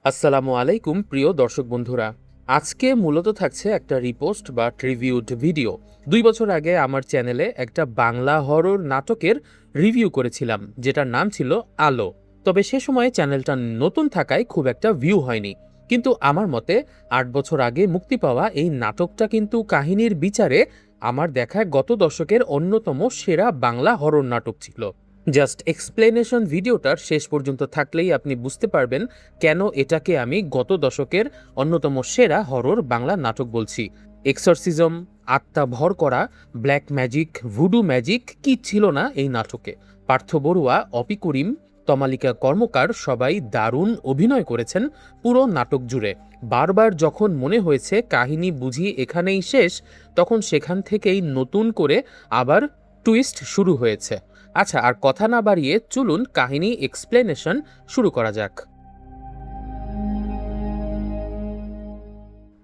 আসসালামু আলাইকুম প্রিয় দর্শক বন্ধুরা। আজকে মূলত থাকছে একটা রিপোস্ট বা ট্রিবিউট ভিডিও। ২ বছর আগে আমার চ্যানেলে একটা বাংলা হরর নাটকের রিভিউ করেছিলাম, যেটার নাম ছিল আলো। তবে সে সময় চ্যানেলটা নতুন থাকায় খুব একটা ভিউ হয়নি। কিন্তু আমার মতে ৮ বছর আগে মুক্তি পাওয়া এই নাটকটা কিন্তু কাহিনীর বিচারে আমার দেখা গত দশকের অন্যতম সেরা বাংলা হরর নাটক ছিল। জাস্ট এক্সপ্লেনেশন ভিডিওটার শেষ পর্যন্ত থাকলেই আপনি বুঝতে পারবেন কেন এটাকে আমি গত দশকের অন্যতম সেরা হরর বাংলা নাটক বলছি। এক্সরসিজম, আত্মা ভর করা, ব্ল্যাক ম্যাজিক, ভুডু ম্যাজিক কি ছিল না এই নাটকে। পার্থ বড়ুয়া, অপি করিম, তমালিকা কর্মকার সবাই দারুণ অভিনয় করেছেন পুরো নাটক জুড়ে। বারবার যখন মনে হয়েছে কাহিনী বুঝি এখানেই শেষ, তখন সেখান থেকেই নতুন করে আবার টুইস্ট শুরু হয়েছে। আচ্ছা, আর কথা না বাড়িয়ে চলুন কাহিনী এক্সপ্লেনেশন শুরু করা যাক।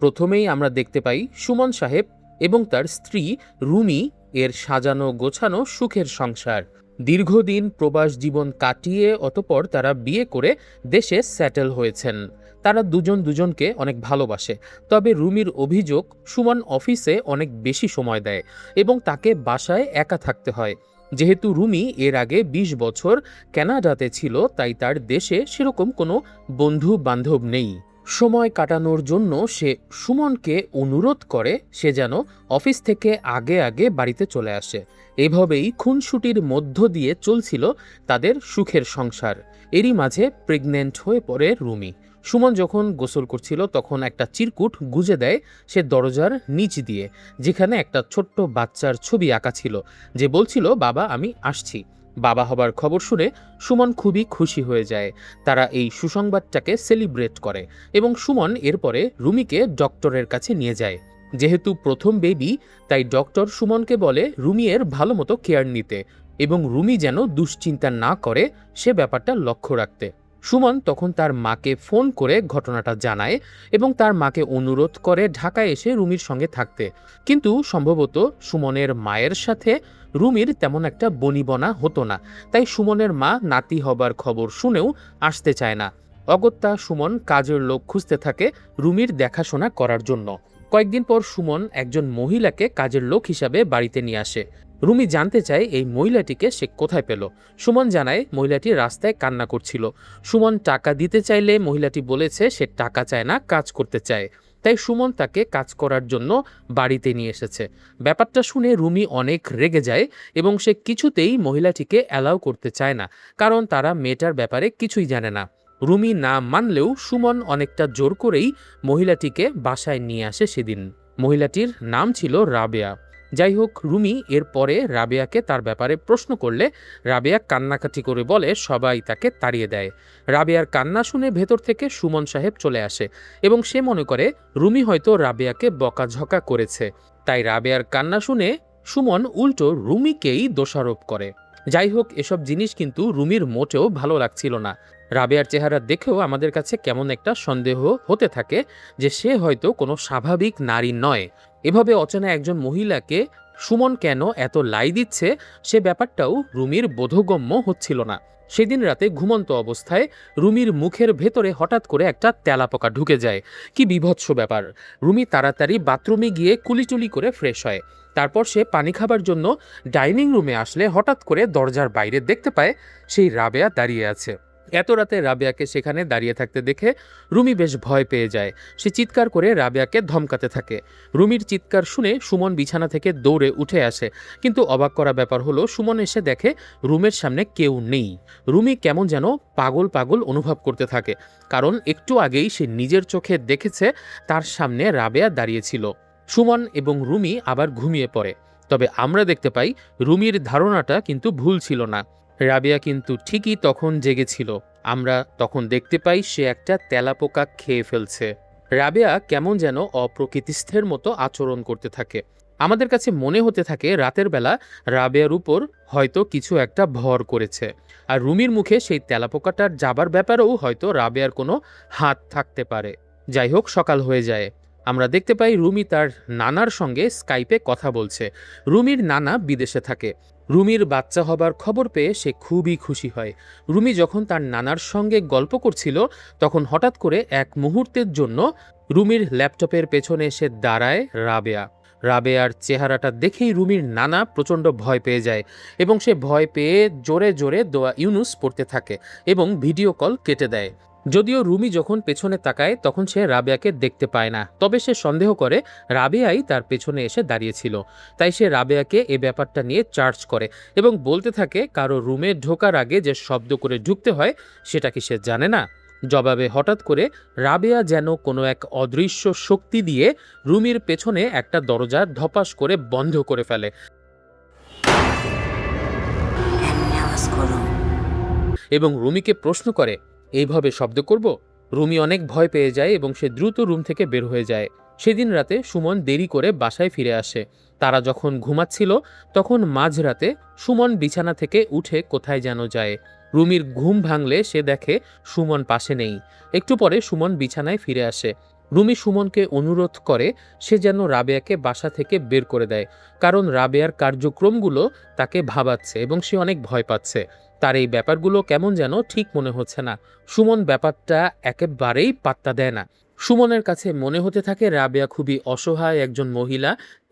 প্রথমেই আমরা দেখতে পাই সুমন সাহেব এবং তার স্ত্রী রুমি এর সাজানো গোছানো সুখের সংসার। দীর্ঘদিন প্রবাস জীবন কাটিয়ে অতপর তারা বিয়ে করে দেশে সেটেল হয়েছেন। তারা দুজন দুজনকে অনেক ভালোবাসে। তবে রুমির অভিযোগ, সুমন অফিসে অনেক বেশি সময় দেয় এবং তাকে বাসায় একা থাকতে হয়। যেহেতু রুমি এর আগে ২০ বছর কানাডাতে ছিল, তাই তার দেশে সেরকম কোনো বন্ধু বান্ধব নেই। সময় কাটানোর জন্য সে সুমনকে অনুরোধ করে সে যেন অফিস থেকে আগে আগে বাড়িতে চলে আসে। এভাবেই খুনসুটির মধ্য দিয়ে চলছিল তাদের সুখের সংসার। এরই মাঝে প্রেগনেন্ট হয়ে পড়ে রুমি। সুমন যখন গোসল করছিল তখন একটা চিরকুট গুজে দেয় সে দরজার নিচ দিয়ে, যেখানে একটা ছোট্ট বাচ্চার ছবি আঁকা ছিল, যে বলছিল, বাবা আমি আসছি। বাবা হবার খবর শুনে সুমন খুবই খুশি হয়ে যায়। তারা এই সুসংবাদটাকে সেলিব্রেট করে এবং সুমন এরপরে রুমিকে ডক্টরের কাছে নিয়ে যায়। যেহেতু প্রথম বেবি, তাই ডক্টর সুমনকে বলে রুমি এর ভালো মতো কেয়ার নিতে এবং রুমি যেন দুশ্চিন্তা না করে সে ব্যাপারটা লক্ষ্য রাখতে। সুমন তখন তার মাকে ফোন করে ঘটনাটা জানায় এবং তার মাকে অনুরোধ করে ঢাকায় এসে রুমির সঙ্গে থাকতে। কিন্তু সম্ভবত সুমনের মায়ের সাথে রুমির তেমন একটা বনিবনা হতো না, তাই সুমনের মা নাতি হবার খবর শুনেও আসতে চায় না। অগত্যা সুমন কাজের লোক খুঁজতে থাকে রুমির দেখাশোনা করার জন্য। কয়েকদিন পর সুমন একজন মহিলাকে কাজের লোক হিসাবে বাড়িতে নিয়ে আসে। রুমি জানতে চায় এই মহিলাটিকে সে কোথায় পেল। সুমন জানায় মহিলাটি রাস্তায় কান্না করছিল। সুমন টাকা দিতে চাইলে মহিলাটি বলেছে সে টাকা চায় না, কাজ করতে চায়। তাই সুমন তাকে কাজ করার জন্য বাড়িতে নিয়ে এসেছে। ব্যাপারটা শুনে রুমি অনেক রেগে যায় এবং সে কিছুতেই মহিলাটিকে অ্যালাউ করতে চায় না, কারণ তারা মেয়েটার ব্যাপারে কিছুই জানে না। রুমি না মানলেও সুমন অনেকটা জোর করেই মহিলাটিকে বাসায় নিয়ে আসে সেদিন। মহিলাটির নাম ছিল রাবেয়া। যাই হোক, রুমি এরপরে রাবেয়াকে তার ব্যাপারে প্রশ্ন করলে রাবেয়া কান্নাকাটি করে বলে সবাই তাকে তাড়িয়ে দেয়। রাবেয়ার কান্না শুনে ভেতর থেকে সুমন সাহেব চলে আসে এবং সে মনে করে রুমি হয়তো রাবেয়াকে বকাঝকা করেছে। তাই রাবেয়ার কান্না শুনে সুমন উল্টো রুমিকেই দোষারোপ করে। যাই হোক, এসব জিনিস কিন্তু রুমির মোটেও ভালো লাগছিল না। রাবেয়ার চেহারা দেখেও আমাদের কাছে কেমন একটা সন্দেহ হতে থাকে যে সে হয়তো কোনো স্বাভাবিক নারী নয়। এভাবে অচেনা একজন মহিলাকে সুমন কেন এত লাই দিচ্ছে সে ব্যাপারটাও রুমির বোধগম্য হচ্ছিল না। সেদিন রাতে ঘুমন্ত অবস্থায় রুমির মুখের ভেতরে হঠাৎ করে একটা তেলাপোকা ঢুকে যায়। কি বীভৎস ব্যাপার! রুমি তাড়াতাড়ি বাথরুমে গিয়ে কুলিটুলি করে ফ্রেশ হয়। তারপর সে পানি খাবার জন্য ডাইনিং রুমে আসলে হঠাৎ করে দরজার বাইরে দেখতে পায় সেই রাবেয়া দাঁড়িয়ে আছে। এত রাতে রাবেয়াকে সেখানে দাঁড়িয়ে থাকতে দেখে রুমি বেশ ভয় পেয়ে যায়। সে চিৎকার করে রাবেয়াকে ধমকাতে থাকে। রুমির চিৎকার শুনে সুমন বিছানা থেকে দৌড়ে উঠে আসে, কিন্তু অবাক করা ব্যাপার হলো সুমন এসে দেখে রুমের সামনে কেউ নেই। রুমি কেমন যেন পাগল পাগল অনুভব করতে থাকে, কারণ একটু আগেই সে নিজের চোখে দেখেছে তার সামনে রাবেয়া দাঁড়িয়েছিল। সুমন এবং রুমি আবার ঘুমিয়ে পড়ে। তবে আমরা দেখতে পাই রুমির ধারণাটা কিন্তু ভুল ছিল না। রাবেয়া কিন্তু ঠিকই তখন জেগেছিল। আমরা তখন দেখতে পাই সে একটা তেলাপোকা খেয়ে ফেলছে। রাবেয়া কেমন যেন অপ্রকৃতিস্থের মতো আচরণ করতে থাকে। আমাদের কাছে মনে হতে থাকে রাতের বেলা রাবেয়ার উপর হয়তো কিছু একটা ভর করেছে, আর রুমির মুখে সেই তেলাপোকাটার যাবার ব্যাপারেও হয়তো রাবেয়ার কোনো হাত থাকতে পারে। যাই হোক, সকাল হয়ে যায়। আমরা দেখতে পাই রুমি তার নানার সঙ্গে স্কাইপে কথা বলছে। রুমির নানা বিদেশে থাকে। রুমির বাচ্চা হবার খবর পেয়ে সে খুবই খুশি হয়। রুমি যখন তার নানার সঙ্গে গল্প করছিল তখন হঠাৎ করে এক মুহূর্তের জন্য রুমির ল্যাপটপের পেছনে এসে দাঁড়ায় রাবেয়া। রাবেয়ার চেহারাটা দেখেই রুমির নানা প্রচণ্ড ভয় পেয়ে যায় এবং সে ভয় পেয়ে জোরে জোরে দোয়া ইউনুস পড়তে থাকে এবং ভিডিও কল কেটে দেয়। যদিও রুমি যখন পেছনে তাকায় তখন সে রাবেয়াকে দেখতে পায় না, তবে সে সন্দেহ করে রাবেয়াই তার পেছনে এসে দাঁড়িয়েছিল। তাই সে রাবেয়াকে এ ব্যাপারটা নিয়ে চার্জ করে এবং বলতে থাকে কারো রুমে ঢোকার আগে যে শব্দ করে ঢুকতে হয় সেটা কি সে জানে না। জবাবে হঠাৎ করে রাবেয়া যেন কোনো এক অদৃশ্য শক্তি দিয়ে রুমির পেছনে একটা দরজা ধপাস করে বন্ধ করে ফেলে এবং রুমিকে প্রশ্ন করে, এইভাবে শব্দ করব? রুমি অনেক ভয় পেয়ে যায় এবং সে দ্রুত রুম থেকে বের হয়ে যায়। সেদিন রাতে সুমন দেরি করে বাসায় ফিরে আসে। তারা যখন ঘুমাচ্ছিল তখন মাঝরাতে সুমন বিছানা থেকে উঠে কোথায় যেন যায়। রুমির ঘুম ভাঙলে সে দেখে সুমন পাশে নেই। একটু পরে সুমন বিছানায় ফিরে আসে। রুমি সুমনকে অনুরোধ করে সে যেন রাবেয়াকে বাসা থেকে বের করে দেয়, কারণ রাবেয়ার কার্যক্রমগুলো তাকে ভাবাচ্ছে এবং সে অনেক ভয় পাচ্ছে। তার এই ব্যাপারগুলো কেমন যেন ঠিক মনে হচ্ছে না। সুমন ব্যাপারটা একেবারেই পাত্তা দেয় না। সুমনের কাছে মনে হতে থাকে রাবেয়া খুবই অসহায় একজন মহিলা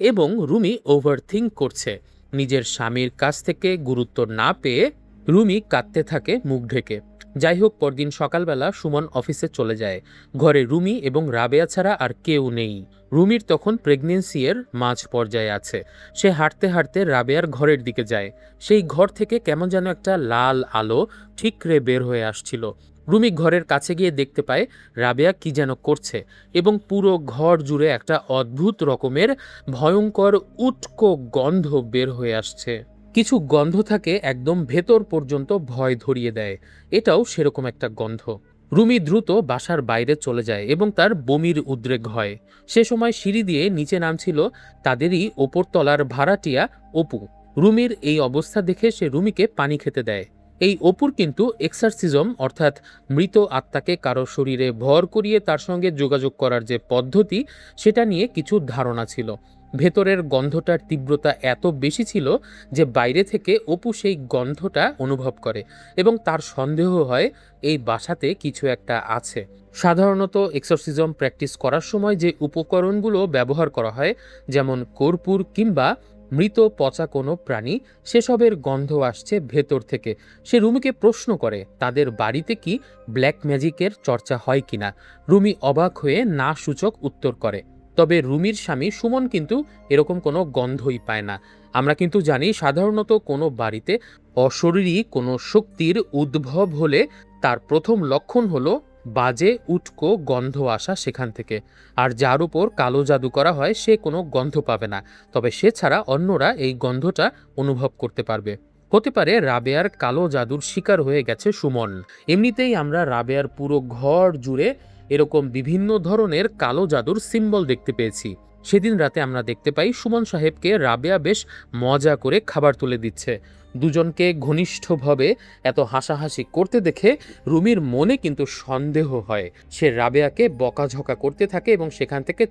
এবং রুমি ওভারথিঙ্ক করছে। নিজের স্বামীর কাছ থেকে গুরুত্ব না পেয়ে রুমি কাঁদতে থাকে মুখ ঢেকে। যাই হোক, পরদিন সকালবেলা সুমন অফিসে চলে যায়। ঘরে রুমি এবং রাবেয়া ছাড়া আর কেউ নেই। রুমির তখন প্রেগনেন্সি এর মাঝ পর্যায়ে আছে। সে হাঁটতে হাঁটতে রাবেয়ার ঘরের দিকে যায়। সেই ঘর থেকে কেমন যেন একটা লাল আলো ঠিকরে বের হয়ে আসছিল। রুমি ঘরের কাছে গিয়ে দেখতে পায় রাবেয়া কি যেন করছে এবং পুরো ঘর জুড়ে একটা অদ্ভুত রকমের ভয়ঙ্কর উটকো গন্ধ বের হয়ে আসছে। কিছু গন্ধ থাকে একদম ভেতর পর্যন্ত ভয় ধরিয়ে দেয়। এটাও সেরকম একটা গন্ধ। রুমি দ্রুত বাসার বাইরে চলে যায় এবং তার বমির উদ্রেক হয়। সে সময় সিঁড়ি দিয়ে নিচে নামছিল তাদেরই ওপরতলার ভাড়াটিয়া অপু। রুমির এই অবস্থা দেখে সে রুমিকে পানি খেতে দেয়। এই অপুর কিন্তু এক্সারসিজম অর্থাৎ মৃত আত্মাকে কারো শরীরে ভর করিয়ে তার সঙ্গে যোগাযোগ করার যে পদ্ধতি সেটা নিয়ে কিছু ধারণা ছিল। ভেতরের গন্ধটার তীব্রতা এত বেশি ছিল যে বাইরে থেকে অপু সেই গন্ধটা অনুভব করে এবং তার সন্দেহ হয় এই বাসাতে কিছু একটা আছে। সাধারণত এক্সরসিজম প্র্যাকটিস করার সময় যে উপকরণগুলো ব্যবহার করা হয়, যেমন কর্পূর কিংবা মৃত পচা কোনো প্রাণী, সেসবের গন্ধ আসছে ভেতর থেকে। সে রুমিকে প্রশ্ন করে তাদের বাড়িতে কি ব্ল্যাক ম্যাজিকের চর্চা হয় কিনা। রুমি অবাক হয়ে না সূচক উত্তর করে। তবে রুমির স্বামী সুমন কিন্তু এরকম কোনো গন্ধই পায় না। আমরা কিন্তু জানি সাধারণত কোনো বাড়িতে অশরীরী কোনো শক্তির উদ্ভব হলে তার প্রথম লক্ষণ হলো বাজে উটকো গন্ধ আসা সেখান থেকে। আর যার উপর কালো জাদু করা হয় সে কোনো গন্ধ পাবে না, তবে সে ছাড়া অন্যরা এই গন্ধটা অনুভব করতে পারবে। হতে পারে রাবেয়ার কালো জাদুর শিকার হয়ে গেছে সুমন। এমনিতেই আমরা রাবেয়ার পুরো ঘর জুড়ে এরকম বিভিন্ন ধরনের কালো জাদুর সিম্বল দেখতে পেয়েছি। সেদিন রাতে আমরা দেখতে পাই সুমন সাহেবকে রাবেয়া বেশ মজা করে খাবার তুলে দিচ্ছে। দুজনকে ঘনিষ্ঠভাবে এত হাসাহাসি করতে দেখে রুমির মনে কিন্তু সন্দেহ হয়। সে রাবেয়াকে বকাঝকা করতে থাকে এবং সেখান থেকে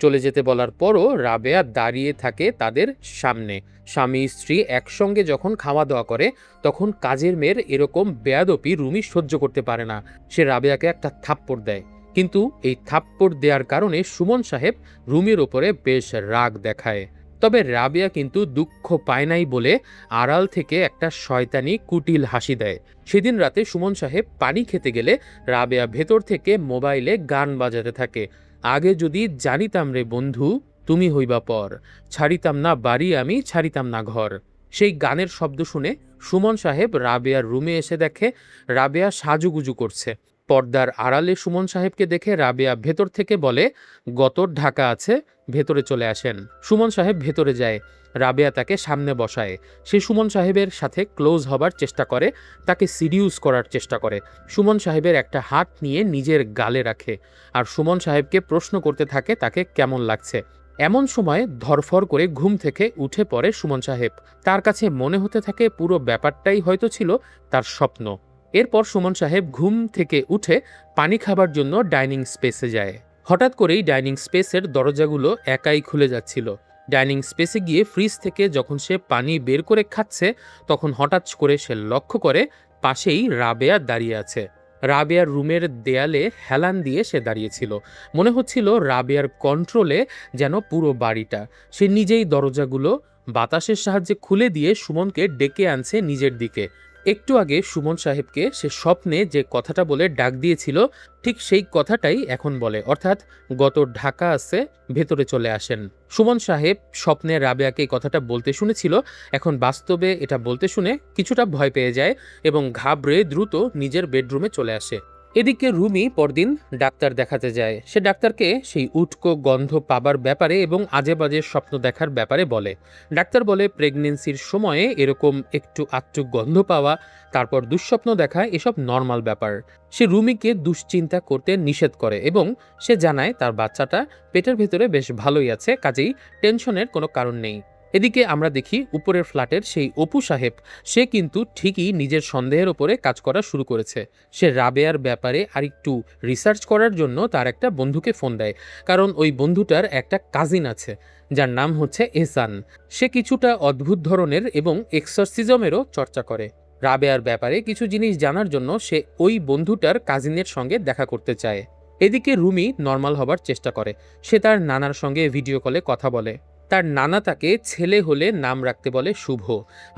চলে যেতে বলার পরও রাবেয়া দাঁড়িয়ে থাকে তাদের সামনে। স্বামী স্ত্রী একসঙ্গে যখন খাওয়া দাওয়া করে তখন কাজের মেয়ের এরকম বেয়াদপি রুমি সহ্য করতে পারে না। সে রাবেয়াকে একটা থাপ্পড় দেয়, কিন্তু এই থাপ্পড় দেওয়ার কারণে সুমন সাহেব রুমির ওপরে বেশ রাগ দেখায়। তবে রাবেয়া কিন্তু দুঃখ পায় নাই বলে আড়াল থেকে একটা শয়তানি কুটিল হাসি দেয়। সেদিন রাতে সুমন সাহেব পানি খেতে গেলে রাবেয়া ভেতর থেকে মোবাইলে গান বাজাতে থাকে। আগে যদি জানিতাম রে বন্ধু তুমি হইবা পর, ছাড়িতাম না বাড়ি আমি ছাড়িতাম না ঘর। সেই গানের শব্দ শুনে সুমন সাহেব রাবেয়ার রুমে এসে দেখে রাবেয়া সাজুগুজু করছে। পর্দার আড়ালে সুমন সাহেবকে দেখে রাবেয়া ভেতর থেকে বলে, গতর ঢাকা আছে, ভেতরে চলে আসেন। সুমন সাহেব ভেতরে যায়। রাবেয়া তাকে সামনে বসায়। সে সুমন সাহেবের সাথে ক্লোজ হবার চেষ্টা করে, তাকে সিডিউস করার চেষ্টা করে। সুমন সাহেবের একটা হাত নিয়ে নিজের গালে রাখে আর সুমন সাহেবকে প্রশ্ন করতে থাকে তাকে কেমন লাগছে। এমন সময় ধরফর করে ঘুম থেকে উঠে পড়ে সুমন সাহেব। তার কাছে মনে হতে থাকে পুরো ব্যাপারটাই হয়তো ছিল তার স্বপ্ন। এরপর সুমন সাহেব ঘুম থেকে উঠে পানি খাবার জন্য ডাইনিং স্পেসে যায়। হঠাৎ করেই ডাইনিং স্পেসের দরজাগুলো একাই খুলে যাচ্ছিল। ডাইনিং স্পেসে গিয়ে ফ্রিজ থেকে যখন সে পানি বের করে খাচ্ছে, তখন হঠাৎ করে সে লক্ষ্য করে পাশেই রাবেয়া দাঁড়িয়ে আছে। রাবেয়ার রুমের দেয়ালে হেলান দিয়ে সে দাঁড়িয়েছিল। মনে হচ্ছিল রাবেয়ার কন্ট্রোলে যেন পুরো বাড়িটা। সে নিজেই দরজাগুলো বাতাসের সাহায্যে খুলে দিয়ে সুমনকে ডেকে আনছে নিজের দিকে। একটু আগে সুমন সাহেবকে সে স্বপ্নে যে কথাটা বলে ডাক দিয়েছিল, ঠিক সেই কথাটাই এখন বলে, অর্থাৎ গত ঢাকা আছে, ভেতরে চলে আসেন। সুমন সাহেব স্বপ্নে রাবেয়াকে এই কথাটা বলতে শুনেছিল, এখন বাস্তবে এটা বলতে শুনে কিছুটা ভয় পেয়ে যায় এবং ঘাবড়ে দ্রুত নিজের বেডরুমে চলে আসে। এদিকে রুমি পরদিন ডাক্তার দেখাতে যায়। সে ডাক্তারকে সেই উটকো গন্ধ পাবার ব্যাপারে এবং আজে বাজে স্বপ্ন দেখার ব্যাপারে বলে। ডাক্তার বলে প্রেগনেন্সির সময়ে এরকম একটু আধটু গন্ধ পাওয়া, তারপর দুঃস্বপ্ন দেখা, এসব নর্মাল ব্যাপার। সে রুমিকে দুশ্চিন্তা করতে নিষেধ করে এবং সে জানায় তার বাচ্চাটা পেটের ভেতরে বেশ ভালোই আছে, কাজেই টেনশনের কোনো কারণ নেই। এদিকে আমরা দেখি উপরের ফ্ল্যাটের সেই অপু সাহেব, সে কিন্তু ঠিকই নিজের সন্দেহের ওপরে কাজ করা শুরু করেছে। সে রাবেয়ার ব্যাপারে আরেকটু রিসার্চ করার জন্য তার একটা বন্ধুকে ফোন দেয়, কারণ ওই বন্ধুটার একটা কাজিন আছে যার নাম হচ্ছে এহসান। সে কিছুটা অদ্ভুত ধরনের এবং এক্সরসিজমেরও চর্চা করে। রাবেয়ার ব্যাপারে কিছু জিনিস জানার জন্য সে ওই বন্ধুটার কাজিনের সঙ্গে দেখা করতে চায়। এদিকে রুমি নর্মাল হবার চেষ্টা করে। সে তার নানার সঙ্গে ভিডিও কলে কথা বলে। তার নানা তাকে ছেলে হলে নাম রাখতে বলে শুভ,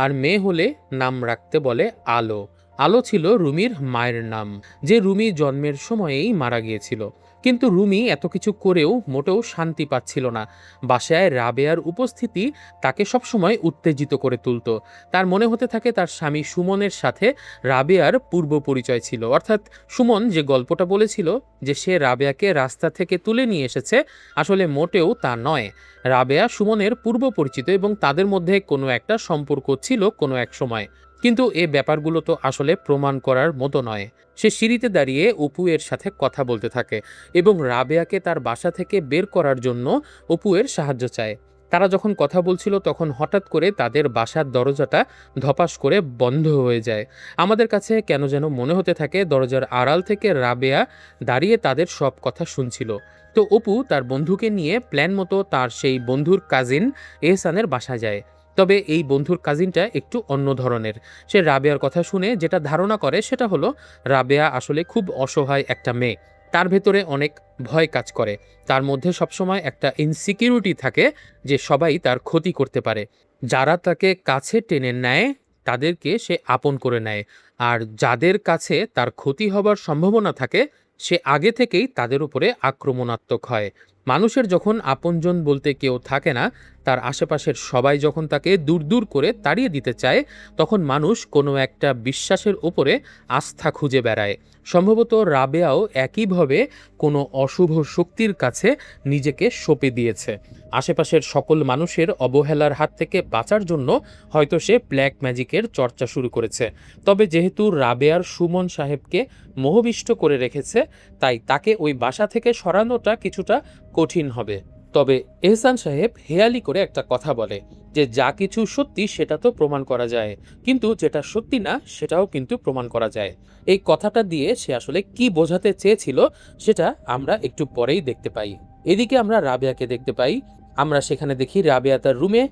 আর মেয়ে হলে নাম রাখতে বলে আলো। আলো ছিল রুমির মায়ের নাম, যে রুমি জন্মের সময়েই মারা গিয়েছিল। কিন্তু রুমি এত কিছু করেও মোটেও শান্তি পাচ্ছিল না। বাসায় রাবেয়ার উপস্থিতি তাকে সবসময় উত্তেজিত করে তুলত। তার মনে হতে থাকে তার স্বামী সুমনের সাথে রাবেয়ার পূর্ব পরিচয় ছিল, অর্থাৎ সুমন যে গল্পটা বলেছিল যে সে রাবেয়াকে রাস্তা থেকে তুলে নিয়ে এসেছে, আসলে মোটেও তা নয়। রাবেয়া সুমনের পূর্ব পরিচিত এবং তাদের মধ্যে কোনো একটা সম্পর্ক ছিল কোনো এক সময়। কিন্তু এ ব্যাপারগুলো তো আসলে প্রমাণ করার মতো নয়। সে সিঁড়িতে দাঁড়িয়ে অপু এর সাথে কথা বলতে থাকে এবং রাবেয়াকে তার বাসা থেকে বের করার জন্য অপু এর সাহায্য চায়। তারা যখন কথা বলছিল তখন হঠাৎ করে তাদের বাসার দরজাটা ধপাস করে বন্ধ হয়ে যায়। আমাদের কাছে কেন যেন মনে হতে থাকে দরজার আড়াল থেকে রাবেয়া দাঁড়িয়ে তাদের সব কথা শুনছিল। তো অপু তার বন্ধুকে নিয়ে প্ল্যান মতো তার সেই বন্ধুর কাজিন এহসানের বাসা যায়। তবে এই বন্ধুর কাজিনটা একটু অন্য ধরনের। সে রাবেয়ার কথা শুনে যেটা ধারণা করে সেটা হলো রাবেয়া আসলে খুব অসহায় একটা মেয়ে। তার ভেতরে অনেক ভয় কাজ করে। তার মধ্যে সবসময় একটা ইনসিকিউরিটি থাকে যে সবাই তার ক্ষতি করতে পারে। যারা তাকে কাছে টেনে নেয় তাদেরকে সে আপন করে নেয়, আর যাদের কাছে তার ক্ষতি হবার সম্ভাবনা থাকে সে আগে থেকেই তাদের উপরে আক্রমণাত্মক হয়। মানুষের যখন আপনজন বলতে কেউ থাকে না, তার আশেপাশের সবাই যখন তাকে দূর দূর করে তাড়িয়ে দিতে চায়, তখন মানুষ কোনো একটা বিশ্বাসের ওপরে আস্থা খুঁজে বেড়ায়। সম্ভবত রাবেয়াও একইভাবে কোনো অশুভ শক্তির কাছে নিজেকে সঁপে দিয়েছে। আশেপাশের সকল মানুষের অবহেলার হাত থেকে বাঁচার জন্য হয়তো সে ব্ল্যাক ম্যাজিকের চর্চা শুরু করেছে। তবে যেহেতু রাবেয়ার সুমন সাহেবকে মোহবিষ্ট করে রেখেছে, তাই তাকে ওই বাসা থেকে সরানোটা কিছুটা কঠিন হবে। তবে এহসান সাহেব হেয়ালি করে একটা কথা বলে যে যা কিছু সত্যি সেটা তো প্রমাণ করা যায়, কিন্তু যেটা সত্যি না সেটাও কিন্তু প্রমাণ করা যায়। এই কথাটা দিয়ে সে আসলে কি বোঝাতে চেয়েছিল সেটা আমরা একটু পরেই দেখতে পাই। এদিকে আমরা রাবেয়াকে দেখতে পাই। আমরা সেখানে দেখি রাবেয়া তার রুমে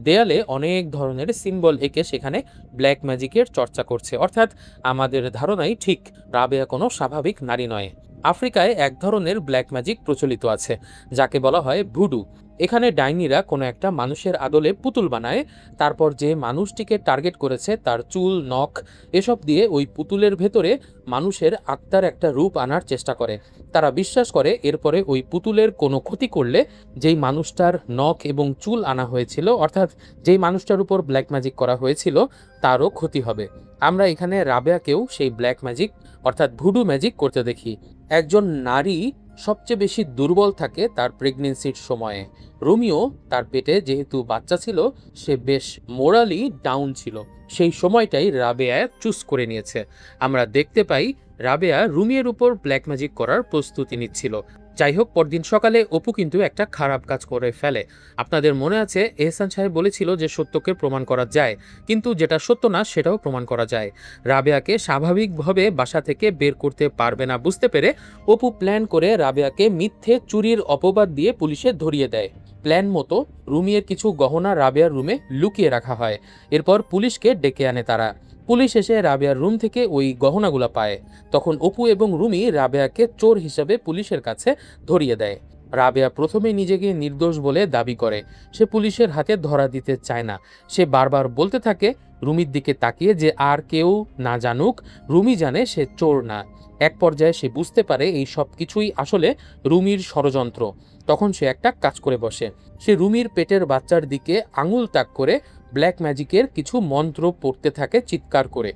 দেয়ালে অনেক ধরনের সিম্বল এঁকে সেখানে ব্ল্যাক ম্যাজিকের চর্চা করছে, অর্থাৎ আমাদের ধারণাই ঠিক, রাবেয়া কোনো স্বাভাবিক নারী নয়। আফ্রিকায় এক ধরনের ব্ল্যাক ম্যাজিক প্রচলিত আছে যাকে বলা হয় ভুডু। এখানে ডাইনিরা কোনো একটা মানুষের আদলে পুতুল বানায়, তারপর যে মানুষটিকে টার্গেট করেছে তার চুল, নখ এসব দিয়ে ওই পুতুলের ভেতরে মানুষের আত্মার একটা রূপ আনার চেষ্টা করে। তারা বিশ্বাস করে এরপরে ওই পুতুলের কোনো ক্ষতি করলে যেই মানুষটার নখ এবং চুল আনা হয়েছিল, অর্থাৎ যেই মানুষটার উপর ব্ল্যাক ম্যাজিক করা হয়েছিল, তারও ক্ষতি হবে। আমরা এখানে রাবেয়াকেও সেই ব্ল্যাক ম্যাজিক অর্থাৎ ভুডু ম্যাজিক করতে দেখি। একজন নারী সবচেয়ে বেশি দুর্বল থাকে তার প্রেগনেন্সির সময়ে। রোমিও তার পেটে যেহেতু বাচ্চা ছিল, সে বেশ মোরালি ডাউন ছিল। সেই সময়টাই রাবেয়া চুজ করে নিয়েছে। আমরা দেখতে পাই রাবেয়া রুমিয়ের উপর ব্ল্যাক ম্যাজিক করার প্রস্তুতি নিচ্ছিল। যাই হোক, পরদিন সকালে অপু কিন্তু একটা খারাপ কাজ করে ফেলে। আপনাদের মনে আছে এহসান সাহেব বলেছিল যে সত্যকে প্রমাণ করা যায়, কিন্তু যেটা সত্য না সেটাও প্রমাণ করা যায়। রাবেয়াকে স্বাভাবিকভাবে বাসা থেকে বের করতে পারবে না বুঝতে পেরে অপু প্ল্যান করে রাবেয়াকে মিথ্যে চুরির অপবাদ দিয়ে পুলিশে ধরিয়ে দেয়। প্ল্যান মতো রুমিয়ের কিছু গহনা রাবেয়ার রুমে লুকিয়ে রাখা হয়। এরপর পুলিশকে ডেকে আনে তারা। পুলিশ এসে রাবেয়ার রুম থেকে ওই গহনাগুলো পায়। তখন অপু এবং রুমি রাবেয়াকে চোর হিসাবে পুলিশের কাছে ধরিয়ে দেয়। রাবেয়া প্রথমে নিজেকে নির্দোষ বলে দাবি করে। সে পুলিশের হাতে ধরা দিতে চায় না। সে বারবার বলতে থাকে রুমির দিকে তাকিয়ে যে আর কেউ না জানুক, রুমি জানে সে চোর না। এক পর্যায়ে সে বুঝতে পারে এই সব কিছুই আসলে রুমির ষড়যন্ত্র। তখন সে একটা কাজ করে বসে। সে রুমির পেটের বাচ্চার দিকে আঙুল তাক করে ব্ল্যাক ম্যাজিকের কিছু মন্ত্র পড়তে থাকে চিৎকার করে।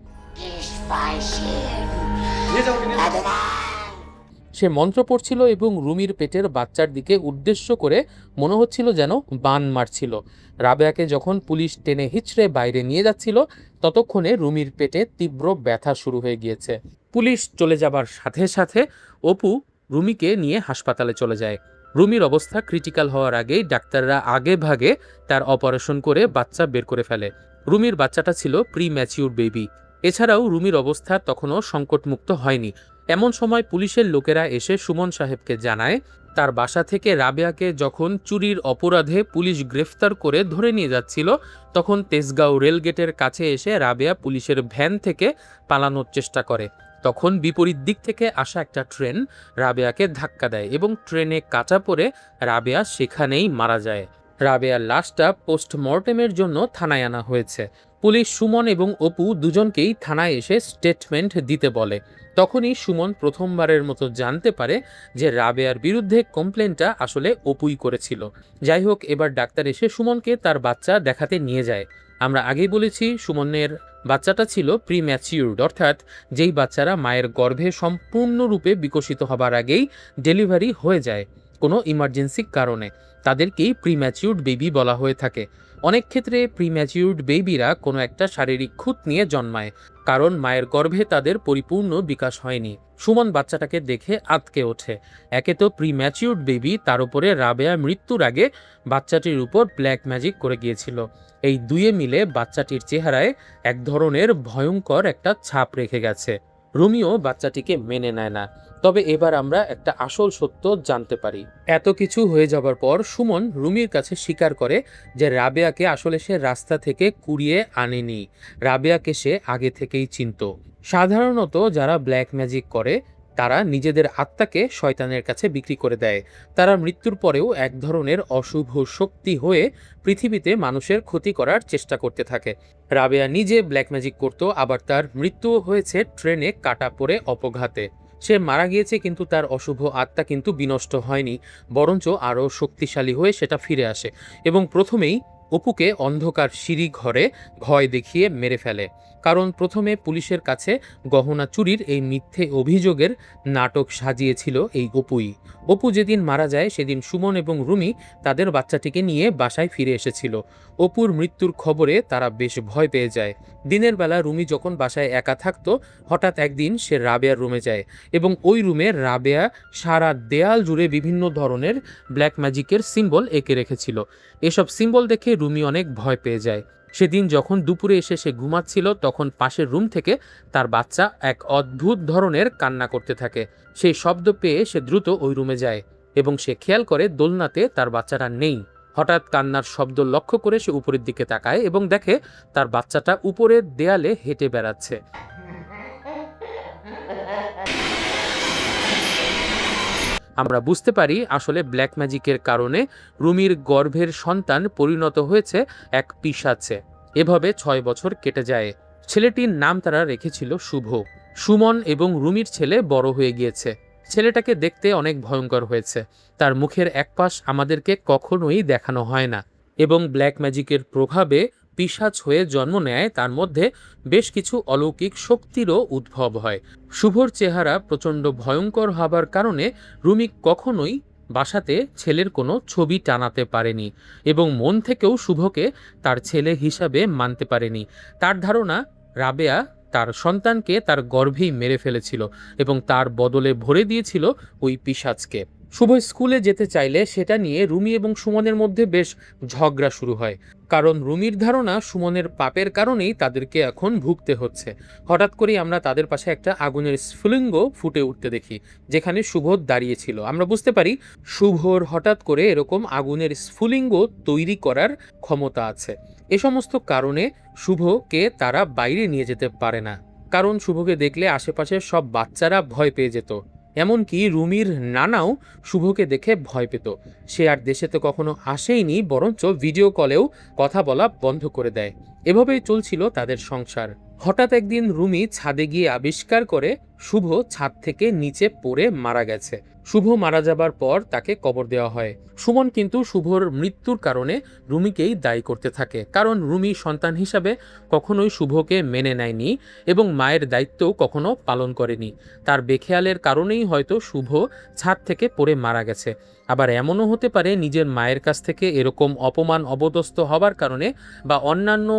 সে মন্ত্র পড়ছিল এবং রুমির পেটের বাচ্চার দিকে উদ্দেশ্য করে মনে হচ্ছিল যেন বান মারছিল। রাবেয়াকে যখন পুলিশ টেনে হিচড়ে বাইরে নিয়ে যাচ্ছিল, ততক্ষণে রুমির পেটে তীব্র ব্যথা শুরু হয়ে গিয়েছে। পুলিশ চলে যাবার সাথে সাথে অপু রুমিকে নিয়ে হাসপাতালে চলে যায়। রুমির অবস্থা ক্রিটিক্যাল হওয়ার আগেই ডাক্তাররা আগে ভাগে তার অপারেশন করে বাচ্চা বের করে ফেলে। রুমির বাচ্চাটা ছিল প্রি ম্যাচিউর বেবি। এছাড়াও রুমির অবস্থা তখনও সংকটমুক্ত হয়নি। এমন সময় পুলিশের লোকেরা এসে সুমন সাহেবকে জানায় তার বাসা থেকে রাবেয়াকে যখন চুরির অপরাধে পুলিশ গ্রেফতার করে ধরে নিয়ে যাচ্ছিল, তখন তেজগাঁও রেলগেটের কাছে এসে রাবেয়া পুলিশের ভ্যান থেকে পালানোর চেষ্টা করে। তখন বিপরীত দিক থেকে আসা একটা ট্রেন রাবেয়াকে ধাক্কা দেয় এবং ট্রেনে কাটা পড়ে রাবেয়া সেখানেই মারা যায়। রাবেয়ার লাশটা পোস্টমর্টেমের জন্য থানায় আনা হয়েছে। পুলিশ সুমন এবং অপু দুজনকেই থানায় এসে স্টেটমেন্ট দিতে বলে। তখনই সুমন প্রথমবারের মতো জানতে পারে যে রাবেয়ার বিরুদ্ধে কমপ্লেনটা আসলে অপুই করেছিল। যাই হোক, এবার ডাক্তার এসে সুমনকে তার বাচ্চা দেখাতে নিয়ে যায়। আমরা আগেই বলেছি সুমনের বাচ্চাটা ছিল প্রি ম্যাচিউরড, অর্থাৎ যেই বাচ্চারা মায়ের গর্ভে সম্পূর্ণরূপে বিকশিত হবার আগেই ডেলিভারি হয়ে যায় কোনো ইমার্জেন্সির কারণে, তাদেরকেই প্রি ম্যাচিউরড বেবি বলা হয়ে থাকে। অনেক ক্ষেত্রে প্রি ম্যাচিউরড বেবিরা কোনো একটা শারীরিক খুঁত নিয়ে জন্মায়, কারণ মায়ের গর্ভে তাদের পরিপূর্ণ বিকাশ হয়নি। সুমন বাচ্চাটাকে দেখে আঁতকে ওঠে। একে তো প্রি ম্যাচিউরড বেবি, তার উপরে রাবেয়া মৃত্যুর আগে বাচ্চাটির উপর ব্ল্যাক ম্যাজিক করে গিয়েছিল। এই দুয়ে মিলে বাচ্চাটির চেহারায় এক ধরনের ভয়ঙ্কর একটা ছাপ রেখে গেছে। রুমিও বাচ্চাটিকে মেনে নেয় না। তবে এবার আমরা একটা আসল সত্য জানতে পারি। এত কিছু হয়ে যাবার পর সুমন রুমির কাছে স্বীকার করে যে রাবেয়াকে আসলে সে রাস্তা থেকে কুড়িয়ে আনেনি। রাবেয়াকে সে আগে থেকেই চিনত। সাধারণত যারা ব্ল্যাক ম্যাজিক করে তারা নিজেদের আত্মাকে শয়তানের কাছে বিক্রি করে দেয়। তারা মৃত্যুর পরেও এক ধরনের অশুভ শক্তি হয়ে পৃথিবীতে মানুষের ক্ষতি করার চেষ্টা করতে থাকে। রাবেয়া নিজে ব্ল্যাক ম্যাজিক করত, আবার তার মৃত্যুও হয়েছে ট্রেনে কাটা পড়ে অপঘাতে। সে মারা গিয়েছে, কিন্তু তার অশুভ আত্মা কিন্তু বিনষ্ট হয়নি, বরঞ্চ আরও শক্তিশালী হয়ে সেটা ফিরে আসে এবং প্রথমেই অপুকে অন্ধকার সিঁড়ি ঘরে ভয় দেখিয়ে মেরে ফেলে। কারণ প্রথমে পুলিশের কাছে গহনা চুরির এই মিথ্যে অভিযোগের নাটক সাজিয়েছিল এই অপুই। অপু যেদিন মারা যায় সেদিন সুমন এবং রুমি তাদের বাচ্চাটিকে নিয়ে বাসায় ফিরে এসেছিল। অপুর মৃত্যুর খবরে তারা বেশ ভয় পেয়ে যায়। দিনের বেলা রুমি যখন বাসায় একা থাকতো, হঠাৎ একদিন সে রাবেয়ার রুমে যায় এবং ওই রুমে রাবেয়া সারা দেয়াল জুড়ে বিভিন্ন ধরনের ব্ল্যাক ম্যাজিকের সিম্বল এঁকে রেখেছিল। এসব সিম্বল দেখে রুমি অনেক ভয় পেয়ে যায়। সেদিন যখন দুপুরে এসে সে ঘুমাচ্ছিল, তখন পাশের রুম থেকে তার বাচ্চা এক অদ্ভুত ধরনের কান্না করতে থাকে। সেই শব্দ পেয়ে সে দ্রুত ওই রুমে যায় এবং সে খেয়াল করে দোলনাতে তার বাচ্চাটা নেই। হঠাৎ কান্নার শব্দ লক্ষ্য করে সে উপরের দিকে তাকায় এবং দেখে তার বাচ্চাটা উপরের দেয়ালে হেঁটে বেড়াচ্ছে। আমরা বুঝতে পারি আসলে ব্ল্যাক ম্যাজিকের কারণে রুমির গর্ভের সন্তান পরিণত হয়েছে এক পিশাচে। এভাবে 6 বছর কেটে যায়। ছেলেটির নাম তারা রেখেছিল শুভ। সুমন এবং রুমির ছেলে বড় হয়ে গিয়েছে। ছেলেটাকে দেখতে অনেক ভয়ঙ্কর হয়েছে। তার মুখের এক পাশ আমাদেরকে কখনোই দেখানো হয় না এবং ব্ল্যাক ম্যাজিকের প্রভাবে পিশাচ হয়ে জন্ম নেয় তার মধ্যে বেশ কিছু অলৌকিক শক্তিরও উদ্ভব হয়। শুভর চেহারা প্রচণ্ড ভয়ঙ্কর হবার কারণে রুমি কখনোই বাসাতে ছেলের কোনো ছবি টানাতে পারেনি এবং মন থেকেও শুভকে তার ছেলে হিসাবে মানতে পারেনি। তার ধারণা রাবেয়া তার সন্তানকে তার গর্ভেই মেরে ফেলেছিল এবং তার বদলে ভরে দিয়েছিল ওই পিশাচকে। শুভ স্কুলে যেতে চাইলে সেটা নিয়ে রুমি এবং সুমনের মধ্যে বেশ ঝগড়া শুরু হয়, কারণ রুমির ধারণা সুমনের পাপের কারণেই তাদেরকে এখন ভুগতে হচ্ছে। হঠাৎ করেই আমরা তাদের পাশে একটা আগুনের স্ফুলিঙ্গ ফুটে উঠতে দেখি, যেখানে শুভ দাঁড়িয়েছিল। আমরা বুঝতে পারি শুভর হঠাৎ করে এরকম আগুনের স্ফুলিঙ্গ তৈরি করার ক্ষমতা আছে। এ সমস্ত কারণে শুভকে তারা বাইরে নিয়ে যেতে পারে না, কারণ শুভকে দেখলে আশেপাশের সব বাচ্চারা ভয় পেয়ে যেত। এমনকি রুমির নানাও শুভকে দেখে ভয় পেত। সে আর দেশেতে কখনো আসেইনি, বরঞ্চ ভিডিও কলেও কথা বলা বন্ধ করে দেয়। এভাবেই চলছিল তাদের সংসার। হঠাৎ একদিন রুমি ছাদে গিয়ে আবিষ্কার করে শুভ ছাদ থেকে নিচে পড়ে মারা গেছে। শুভ মারা যাবার পর তাকে কবর দেওয়া হয়। সুমন কিন্তু শুভর মৃত্যুর কারণে রুমিকেই দায়ী করতে থাকে, কারণ রুমি সন্তান হিসাবে কখনোই শুভকে মেনে নেয়নি এবং মায়ের দায়িত্বও কখনো পালন করেনি। তার বেখেয়ালের কারণেই হয়তো শুভ ছাদ থেকে পড়ে মারা গেছে। আবার এমনও হতে পারে নিজের মায়ের কাছ থেকে এরকম অপমান অপদস্থ হবার কারণে বা অন্যান্য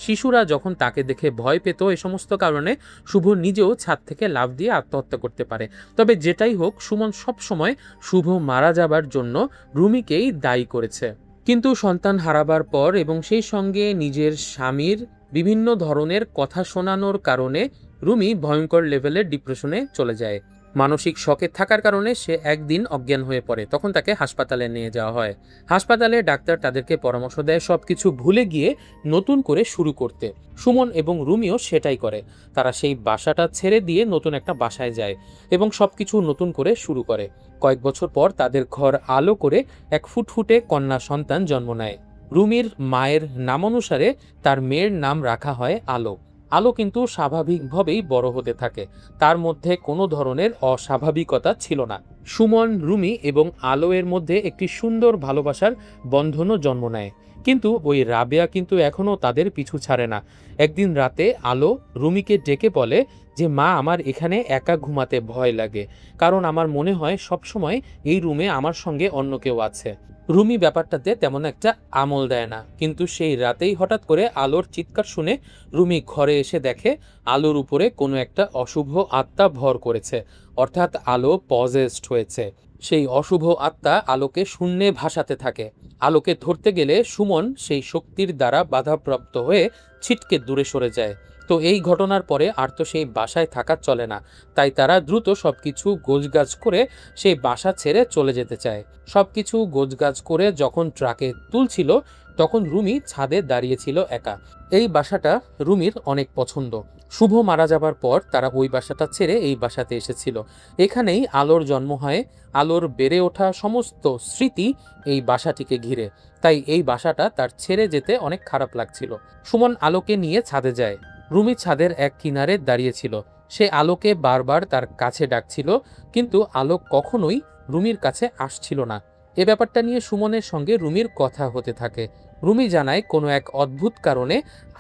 শিশুরা যখন তাকে দেখে ভয় পেত, এ সমস্ত কারণে শুভ নিজেও ছাদ থেকে লাফ দিয়ে আত্মহত্যা করতে পারে। তবে যেটাই হোক, সুমন সবসময় শুভ মারা যাবার জন্য রুমিকেই দায়ী করেছে। কিন্তু সন্তান হারাবার পর এবং সেই সঙ্গে নিজের স্বামীর বিভিন্ন ধরনের কথা শোনানোর কারণে রুমি ভয়ঙ্কর লেভেলের ডিপ্রেশনে চলে যায়। মানসিক শকে থাকার কারণে সে একদিন অজ্ঞান হয়ে পড়ে। তখন তাকে হাসপাতালে নিয়ে যাওয়া হয়। হাসপাতালে ডাক্তার তাদেরকে পরামর্শ দেয় সবকিছু ভুলে গিয়ে নতুন করে শুরু করতে। সুমন এবং রুমিও সেটাই করে। তারা সেই বাসাটা ছেড়ে দিয়ে নতুন একটা বাসায় যায় এবং সবকিছু নতুন করে শুরু করে। কয়েক বছর পর তাদের ঘর আলো করে এক ফুটফুটে কন্যা সন্তান জন্ম নেয়। রুমির মায়ের নামানুসারে তার মেয়ের নাম রাখা হয় আলো। আলো কিন্তু স্বাভাবিকভাবেই বড় হতে থাকে, তার মধ্যে কোনো ধরনের অস্বাভাবিকতা ছিল না। সুমন, রুমি এবং আলো এর মধ্যে একটি সুন্দর ভালোবাসার বন্ধনও জন্ম নেয়। কিন্তু ওই রাবেয়া কিন্তু এখনও তাদের পিছু ছাড়ে না। একদিন রাতে আলো রুমিকে ডেকে বলে যে, মা, আমার এখানে একা ঘুমাতে ভয় লাগে, কারণ আমার মনে হয় সবসময় এই রুমে আমার সঙ্গে অন্য কেউ আছে। রুমি ব্যাপারটাতে তেমন একটা আমল দেয় না, কিন্তু সেই রাতেই হঠাৎ করে আলোর চিৎকার শুনে রুমি ঘরে এসে দেখে আলোর উপরে কোনো একটা অশুভ আত্মা ভর করেছে, অর্থাৎ আলো পজেসড হয়েছে। সেই অশুভ আত্মা আলোকে শূন্যে ভাসাতে থাকে। আলোকে ধরতে গেলে সুমন সেই শক্তির দ্বারা বাধাপ্রাপ্ত হয়ে ছিটকে দূরে সরে যায়। তো এই ঘটনার পরে আর তো সেই বাসায় থাকা চলে না, তাই তারা দ্রুত সবকিছু গোছগাছ করে সেই বাসা ছেড়ে চলে যেতে চায়। সবকিছু গোছগাছ করে যখন ট্রাকে তুলছিল, তখন রুমি ছাদে দাঁড়িয়েছিল একা। এই বাসাটা রুমির অনেক পছন্দ। শুভ মারা যাবার পর তারা ওই বাসাটা ছেড়ে এই বাসাতে এসেছিল। এখানেই আলোর জন্ম হয়। আলোর বেড়ে ওঠা সমস্ত স্মৃতি এই বাসাটিকে ঘিরে, তাই এই বাসাটা তার ছেড়ে যেতে অনেক খারাপ লাগছিল। সুমন আলোকে নিয়ে ছাদে যায়। রুমি ছাদের এক কিনারে দাঁড়িয়েছিল। সে আলোকে বারবার তার কাছে ডাকছিল, কিন্তু আলো কখনোই রুমির কাছে আসছিল না। এ ব্যাপারটা নিয়ে সুমনের সঙ্গে রুমির কথা হতে থাকে। রুমি জানায় কোনো এক অদ্ভুত কারণে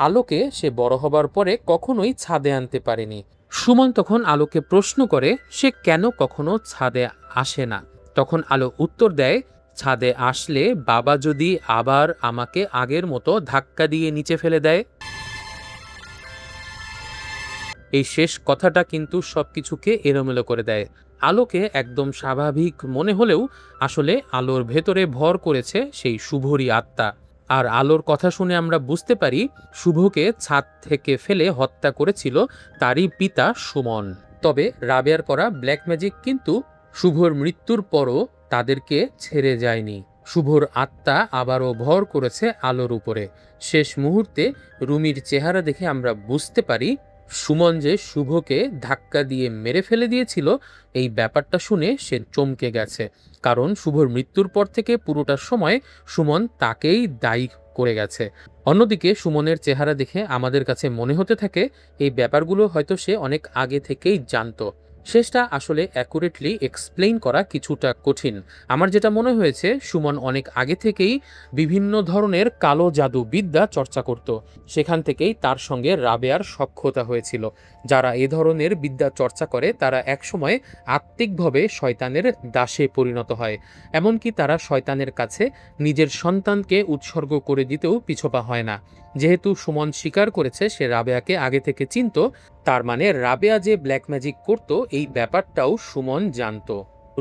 আলোকে সে বড় হবার পরে কখনোই ছাদে আনতে পারেনি। সুমন তখন আলোকে প্রশ্ন করে সে কেন কখনো ছাদে আসে না। তখন আলো উত্তর দেয়, ছাদে আসলে বাবা যদি আবার আমাকে আগের মতো ধাক্কা দিয়ে নিচে ফেলে দেয়। এই শেষ কথাটা কিন্তু সবকিছুকে এলোমেলো করে দেয়। আলোকে একদম স্বাভাবিক মনে হলেও আসলে আলোর ভেতরে ভর করেছে সেই শুভরই আত্মা। আর আলোর কথা শুনে আমরা বুঝতে পারি শুভকে ছাদ থেকে ফেলে হত্যা করেছিল তারই পিতা সুমন। তবে রাবেয়ার করা ব্ল্যাক ম্যাজিক কিন্তু শুভর মৃত্যুর পরও তাদেরকে ছেড়ে যায়নি। শুভর আত্মা আবারও ভর করেছে আলোর উপরে। শেষ মুহূর্তে রুমির চেহারা দেখে আমরা বুঝতে পারি সুমন যে শুভকে ধাক্কা দিয়ে মেরে ফেলে দিয়েছিল, এই ব্যাপারটা শুনে সে চমকে গেছে। কারণ শুভর মৃত্যুর পর থেকে পুরোটা সময় সুমন তাকেই দায়ী করে গেছে। অন্যদিকে সুমনের চেহারা দেখে আমাদের কাছে মনে হতে থাকে এই ব্যাপারগুলো হয়তো সে অনেক আগে থেকেই জানতো। শেষটা আসলে অ্যাকুরেটলি এক্সপ্লেইন করা কিছুটা কঠিন। আমার যেটা মনে হয়েছে, সুমন অনেক আগে থেকেই বিভিন্ন ধরনের কালো জাদু বিদ্যা চর্চা করত। সেখান থেকেই তার সঙ্গে রাবেয়ার সখ্যতা হয়েছিল। যারা এ ধরনের বিদ্যা চর্চা করে তারা একসময় আত্মিকভাবে শয়তানের দাসে পরিণত হয়। এমনকি তারা শয়তানের কাছে নিজের সন্তানকে উৎসর্গ করে দিতেও পিছপা হয় না। যেহেতু সুমন স্বীকার করেছে সে রাবেয়াকে আগে থেকে চিনত, তার মানে রাবেয়া যে ব্ল্যাক ম্যাজিক করত এই ব্যাপারটাও সুমন জানত।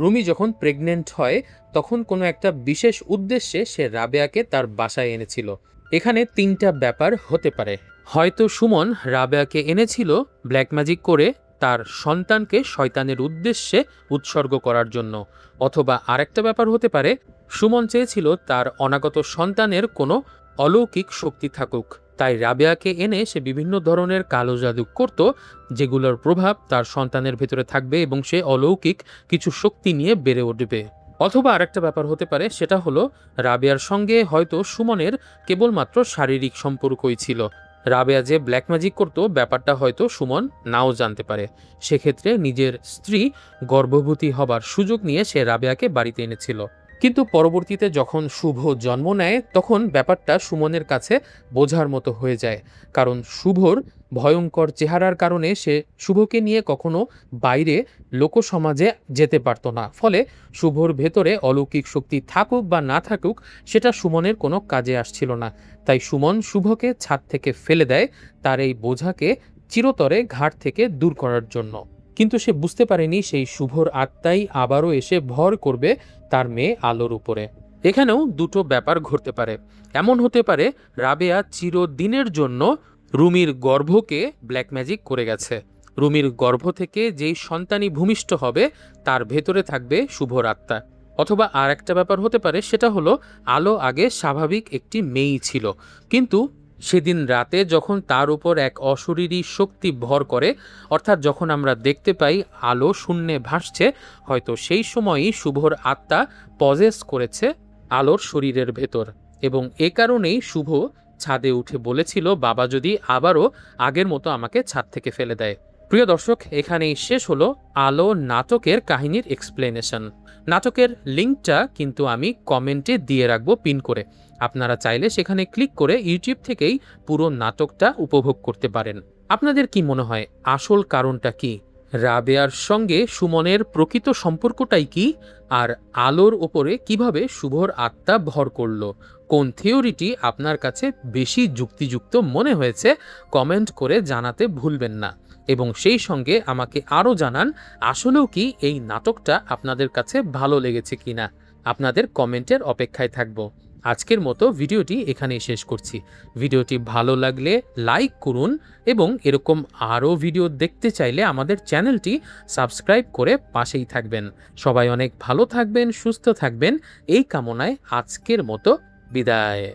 রুমি যখন প্রেগনেন্ট হয় তখন কোনো একটা বিশেষ উদ্দেশ্যে সে রাবেয়াকে তার বাসায় এনেছিল। এখানে 3টা ব্যাপার হতে পারে। হয়তো সুমন রাবেয়াকে এনেছিল ব্ল্যাক ম্যাজিক করে তার সন্তানকে শয়তানের উদ্দেশ্যে উৎসর্গ করার জন্য, অথবা আরেকটা ব্যাপার হতে পারে সুমন চেয়েছিল তার অনাগত সন্তানের কোনো অলৌকিক শক্তি থাকুক, তাই রাবেয়াকে এনে সে বিভিন্ন ধরনের কালো জাদু করত, যেগুলোর প্রভাব তার সন্তানের ভেতরে থাকবে এবং সে অলৌকিক কিছু শক্তি নিয়ে বেড়ে উঠবে। অথবা আরেকটা ব্যাপার হতে পারে, সেটা হলো রাবেয়ার সঙ্গে হয়তো সুমনের কেবলমাত্র শারীরিক সম্পর্কই ছিল। রাবেয়া যে ব্ল্যাক ম্যাজিক করত ব্যাপারটা হয়তো সুমন নাও জানতে পারে। সেক্ষেত্রে নিজের স্ত্রী গর্ভবতী হবার সুযোগ নিয়ে সে রাবেয়াকে বাড়িতে এনেছিল। কিন্তু পরবর্তীতে যখন শুভ জন্ম নেয় তখন ব্যাপারটা সুমনের কাছে বোঝার মতো হয়ে যায়, কারণ শুভর ভয়ঙ্কর চেহারার কারণে সে শুভকে নিয়ে কখনো বাইরে লোকসমাজে যেতে পারত না। ফলে শুভর ভেতরে অলৌকিক শক্তি থাকুক বা না থাকুক সেটা সুমনের কোনো কাজে আসছিল না। তাই সুমন শুভকে ছাদ থেকে ফেলে দেয় তার এই বোঝাকে চিরতরে ঘাট থেকে দূর করার জন্য। কিন্তু সে বুঝতে পারেনি সেই শুভর আত্মাই আবারও এসে ভর করবে তার মেয়ে আলোর উপরে। এখানেও দুটো ব্যাপার ঘটতে পারে। এমন হতে পারে রাবেয়া চিরদিনের জন্য রুমির গর্ভকে ব্ল্যাক ম্যাজিক করে গেছে। রুমির গর্ভ থেকে যেই সন্তানই ভূমিষ্ঠ হবে তার ভেতরে থাকবে শুভর আত্মা। অথবা আর একটা ব্যাপার হতে পারে, সেটা হলো আলো আগে স্বাভাবিক একটি মেয়েই ছিল, কিন্তু সেদিন রাতে যখন তার উপর এক অশরীরী শক্তি ভর করে, অর্থাৎ যখন আমরা দেখতে পাই আলো শূন্যে ভাসছে, হয়তো সেই সময়ই শুভর আত্মা পজেস করেছে আলোর শরীরের ভেতর, এবং এ কারণেই শুভ ছাদে উঠে বলেছিল বাবা যদি আবারও আগের মতো আমাকে ছাদ থেকে ফেলে দেয়। প্রিয় দর্শক, এখানেই শেষ হলো আলো নাটকের কাহিনীর এক্সপ্লেনেশন। নাটকের লিঙ্কটা কিন্তু আমি কমেন্টে দিয়ে রাখবো পিন করে। আপনারা চাইলে সেখানে ক্লিক করে ইউটিউব থেকেই পুরো নাটকটা উপভোগ করতে পারেন। আপনাদের কি মনে হয় আসল কারণটা কি? রাবেয়ার সঙ্গে সুমনের প্রকৃত সম্পর্কটাই কি? আর আলোর ওপরে কিভাবে শুভর আত্মা ভর করল? কোন থিওরিটি আপনার কাছে বেশি যুক্তিযুক্ত মনে হয়েছে কমেন্ট করে জানাতে ভুলবেন না। এবং সেই সঙ্গে আমাকে আরও জানান আসলেও কি এই নাটকটা আপনাদের কাছে ভালো লেগেছে কিনা। আপনাদের কমেন্টের অপেক্ষায় থাকব। আজকের মতো ভিডিওটি এখানেই শেষ করছি। ভিডিওটি ভালো লাগলে লাইক করুন এবং এরকম আরও ভিডিও দেখতে চাইলে আমাদের চ্যানেলটি সাবস্ক্রাইব করে পাশেই থাকবেন। সবাই অনেক ভালো থাকবেন, সুস্থ থাকবেন, এই কামনায় আজকের মতো বিদায়।